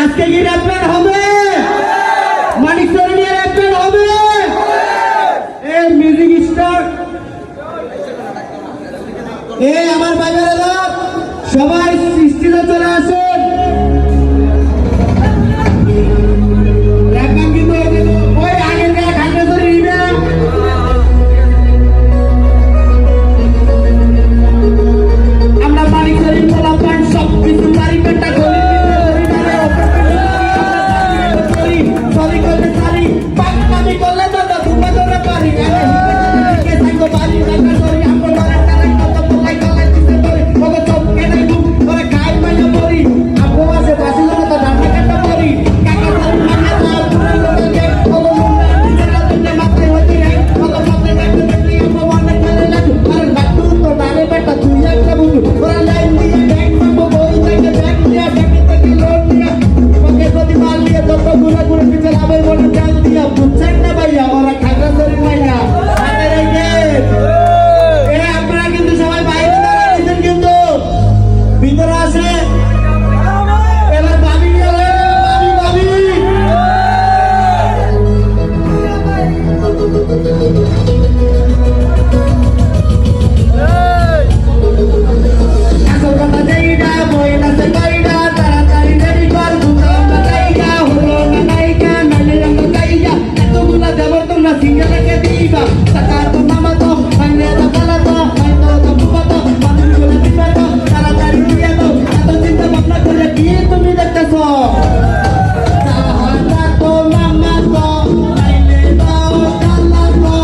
আজকে কি rap band হবে? মানিক স্যার নিয়ে র্যাপ ব্যান্ড হবে? এই মিউজিক স্টার্ট। এই আমার ভাইয়েরা সবাই স্টেজে চলে আসেন। র্যাপ ব্যান্ড কিন্তু ওই আগের গায়ে ঠান্ডা ধরে নিবে। আমরা মানিক স্যারের পোলা প্যান্ট সব কিছু পারি পেটা গলি সরি করলে পারি পাকনামি করলে তো ধুমা ধরে পারি কে সাইকো পারি কাকা সরি আমগো লড়াই কালাই কত পোলাই কালাই দিতে পারি ওগো চপ কেনাই দু ওরে খাই মাইয়া পড়ি আমগো আছে বাসি জন্য তো ডান্ডা কাটা পড়ি কাকা সরি মাইয়া দাও পুরো লোকে ওগো মুন্ডা নিজেরা দিতে মাথায় হতে রে ওগো মাথায় রাখতে দেখলি আমগো মনে করে লাগু আরে বাটু তো ডালে বেটা তুই একটা বুঝু ওরা লাইন দিয়ে ব্যাংক মাগো বই থেকে ব্যাংক দিয়া ব্যাংক থেকে লোন দিয়া ওকে যদি মাল দিয়ে যত গুলা গুলা পিছে লাভের বলে তেল দিয়া বুঝছেন না ভাইয়া ওরা খাগড়া ধরি মাইয়া হাতে রেখে এ আপনারা কিন্তু সবাই বাইরে দাঁড়াচ্ছেন কিন্তু ভিতরে আসে এবার ভাবি ভাবি আসল কথা যেইটা বই নাচে গাইডা তাড়াতাড়ি দেরি কর দুটাম গাইডা হলো না নাইকা নালে রঙ গাইডা এতগুলা দেবর তোমরা সিঙ্গেল রেখে দিবা টাকা তো নামা তো আইনে তো কালা তো আইতো তো বুবা তো মানুষগুলো দিবা তো তাড়াতাড়ি দিয়ে দাও এত চিন্তা ভাবনা করে কি তুমি দেখতেছো সাহায্য তো মামা তো আইনে দাও কালা তো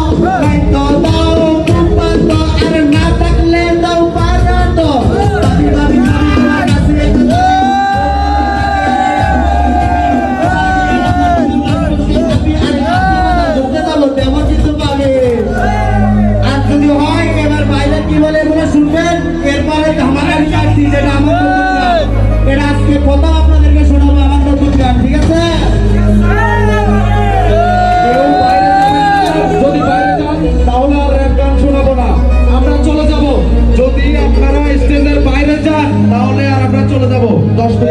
আইতো দাও বুবা তো আর না থাকলে দাও পারা তো ভাবি ভাবি প্রথম আপনাদেরকে শোনাবো আমার নতুন গান, ঠিক আছে? যদি বাইরে যান তাহলে আর র্যাপ গান শোনাবো না, আমরা চলে যাব। যদি আপনারা স্টেজের বাইরে যান তাহলে আর আমরা চলে যাব 10 মিনিট।